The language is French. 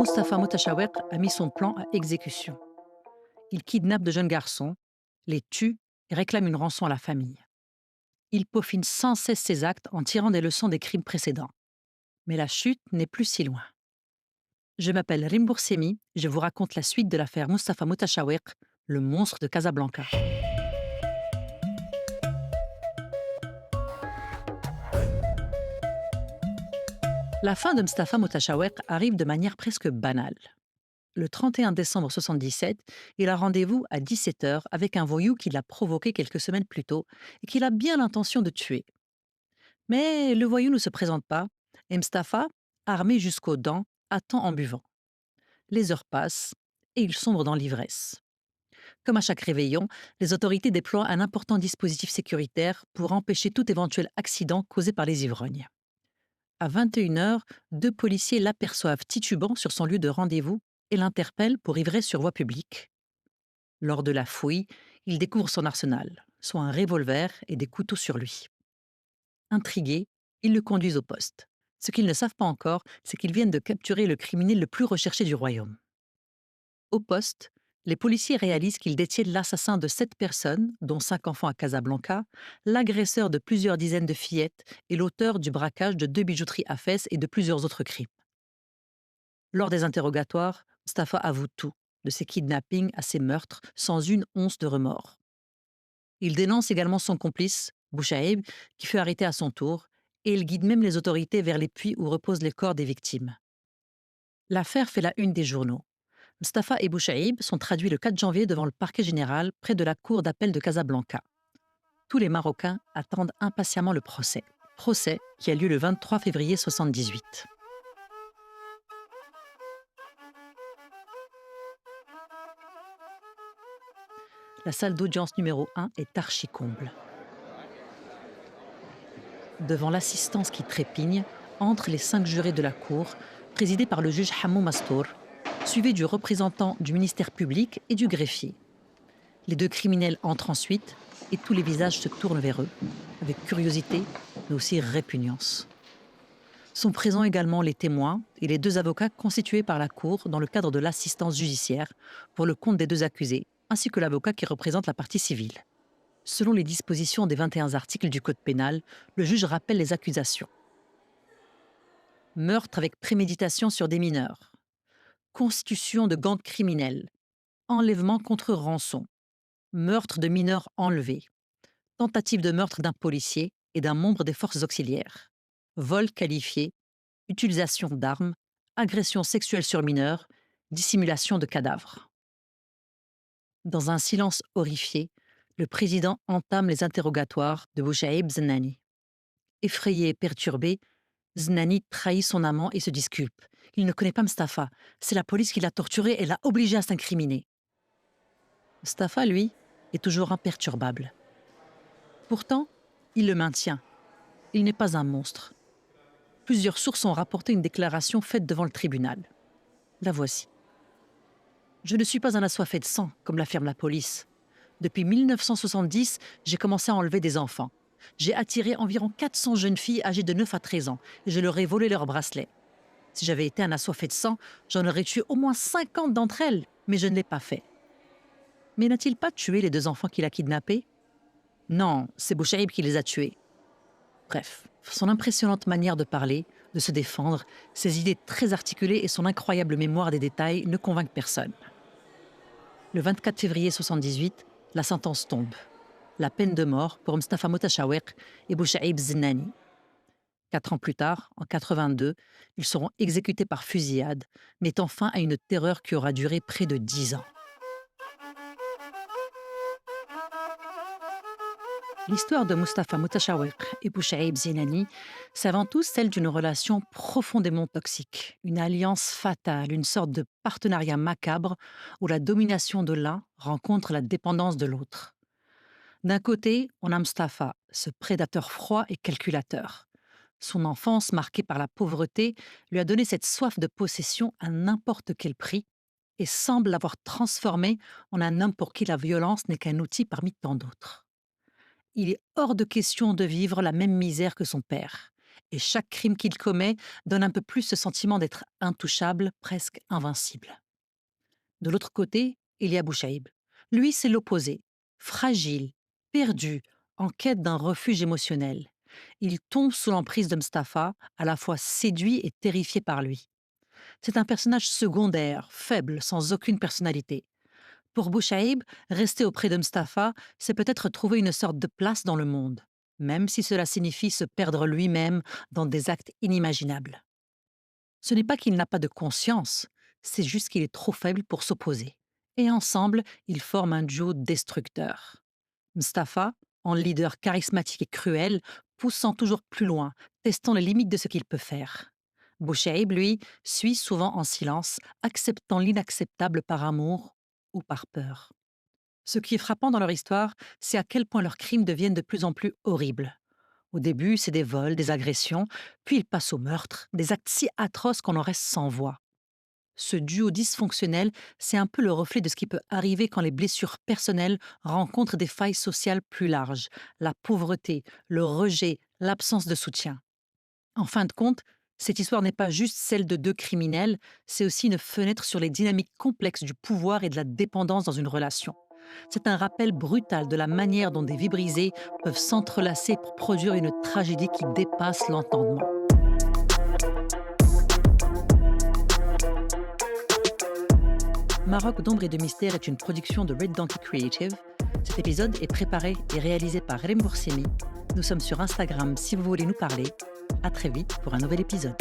Mustapha Motashaweq a mis son plan à exécution. Il kidnappe de jeunes garçons, les tue et réclame une rançon à la famille. Il peaufine sans cesse ses actes en tirant des leçons des crimes précédents. Mais la chute n'est plus si loin. Je m'appelle Rimbour Semi, je vous raconte la suite de l'affaire Mustapha Motashaweq, le monstre de Casablanca. La fin de Mustapha Motashaweq arrive de manière presque banale. Le 31 décembre 1977, il a rendez-vous à 17 heures avec un voyou qui l'a provoqué quelques semaines plus tôt et qu'il a bien l'intention de tuer. Mais le voyou ne se présente pas et Mustapha, armé jusqu'aux dents, attend en buvant. Les heures passent et il sombre dans l'ivresse. Comme à chaque réveillon, les autorités déploient un important dispositif sécuritaire pour empêcher tout éventuel accident causé par les ivrognes. À 21 heures, deux policiers l'aperçoivent titubant sur son lieu de rendez-vous et l'interpellent pour ivresse sur voie publique. Lors de la fouille, ils découvrent son arsenal, soit un revolver et des couteaux sur lui. Intrigués, ils le conduisent au poste. Ce qu'ils ne savent pas encore, c'est qu'ils viennent de capturer le criminel le plus recherché du royaume. Au poste, les policiers réalisent qu'ils détiennent l'assassin de 7 personnes, dont 5 enfants à Casablanca, l'agresseur de plusieurs dizaines de fillettes et l'auteur du braquage de 2 bijouteries à Fès et de plusieurs autres crimes. Lors des interrogatoires, Mustapha avoue tout, de ses kidnappings à ses meurtres, sans une once de remords. Il dénonce également son complice, Bouchaïb, qui fut arrêté à son tour, et il guide même les autorités vers les puits où reposent les corps des victimes. L'affaire fait la une des journaux. Mustapha et Bouchaïb sont traduits le 4 janvier devant le parquet général près de la cour d'appel de Casablanca. Tous les Marocains attendent impatiemment le procès. Procès qui a lieu le 23 février 1978. La salle d'audience numéro 1 est archi-comble. Devant l'assistance qui trépigne, entrent les 5 jurés de la cour, présidés par le juge Hamou Mastour, suivis du représentant du ministère public et du greffier. Les deux criminels entrent ensuite et tous les visages se tournent vers eux, avec curiosité, mais aussi répugnance. Sont présents également les témoins et les 2 avocats constitués par la Cour dans le cadre de l'assistance judiciaire pour le compte des 2 accusés, ainsi que l'avocat qui représente la partie civile. Selon les dispositions des 21 articles du Code pénal, le juge rappelle les accusations. Meurtre avec préméditation sur des mineurs, constitution de gangs criminels, enlèvement contre rançon, meurtre de mineurs enlevés, tentative de meurtre d'un policier et d'un membre des forces auxiliaires, vol qualifié, utilisation d'armes, agression sexuelle sur mineurs, dissimulation de cadavres. Dans un silence horrifié, le président entame les interrogatoires de Bouchaïb Zenani. Effrayé et perturbé, Zenani trahit son amant et se disculpe. Il ne connaît pas Mustapha. C'est la police qui l'a torturé et l'a obligé à s'incriminer. Mustapha, lui, est toujours imperturbable. Pourtant, il le maintient. Il n'est pas un monstre. Plusieurs sources ont rapporté une déclaration faite devant le tribunal. La voici. Je ne suis pas un assoiffé de sang, comme l'affirme la police. Depuis 1970, j'ai commencé à enlever des enfants. J'ai attiré environ 400 jeunes filles âgées de 9 à 13 ans et je leur ai volé leurs bracelets. Si j'avais été un assoiffé de sang, j'en aurais tué au moins 50 d'entre elles, mais je ne l'ai pas fait. Mais n'a-t-il pas tué les 2 enfants qu'il a kidnappés? Non, c'est Bouchaïb qui les a tués. Bref, son impressionnante manière de parler, de se défendre, ses idées très articulées et son incroyable mémoire des détails ne convainquent personne. Le 24 février 1978, la sentence tombe. La peine de mort pour Mustapha Motashaweq et Bouchaïb Zenani. 4 ans plus tard, en 82, ils seront exécutés par fusillade, mettant fin à une terreur qui aura duré près de 10 ans. L'histoire de Mustapha Motashaweq et Bouchaïb Zenani, c'est avant tout celle d'une relation profondément toxique, une alliance fatale, une sorte de partenariat macabre où la domination de l'un rencontre la dépendance de l'autre. D'un côté, on a Mustapha, ce prédateur froid et calculateur. Son enfance, marquée par la pauvreté, lui a donné cette soif de possession à n'importe quel prix et semble l'avoir transformé en un homme pour qui la violence n'est qu'un outil parmi tant d'autres. Il est hors de question de vivre la même misère que son père. Et chaque crime qu'il commet donne un peu plus ce sentiment d'être intouchable, presque invincible. De l'autre côté, il y a Bouchaïb. Lui, c'est l'opposé. Fragile, perdu, en quête d'un refuge émotionnel. Il tombe sous l'emprise de Mustapha, à la fois séduit et terrifié par lui. C'est un personnage secondaire, faible, sans aucune personnalité. Pour Bouchaïb, rester auprès de Mustapha, c'est peut-être trouver une sorte de place dans le monde, même si cela signifie se perdre lui-même dans des actes inimaginables. Ce n'est pas qu'il n'a pas de conscience, c'est juste qu'il est trop faible pour s'opposer. Et ensemble, ils forment un duo destructeur. Mustapha, en leader charismatique et cruel, poussant toujours plus loin, testant les limites de ce qu'il peut faire. Bouchaïb, lui, suit souvent en silence, acceptant l'inacceptable par amour ou par peur. Ce qui est frappant dans leur histoire, c'est à quel point leurs crimes deviennent de plus en plus horribles. Au début, c'est des vols, des agressions, puis ils passent au meurtre, des actes si atroces qu'on en reste sans voix. Ce duo dysfonctionnel, c'est un peu le reflet de ce qui peut arriver quand les blessures personnelles rencontrent des failles sociales plus larges, la pauvreté, le rejet, l'absence de soutien. En fin de compte, cette histoire n'est pas juste celle de deux criminels, c'est aussi une fenêtre sur les dynamiques complexes du pouvoir et de la dépendance dans une relation. C'est un rappel brutal de la manière dont des vies brisées peuvent s'entrelacer pour produire une tragédie qui dépasse l'entendement. Maroc d'ombre et de mystère est une production de Red Donkey Creative. Cet épisode est préparé et réalisé par Rem Boursemi. Nous sommes sur Instagram si vous voulez nous parler. À très vite pour un nouvel épisode.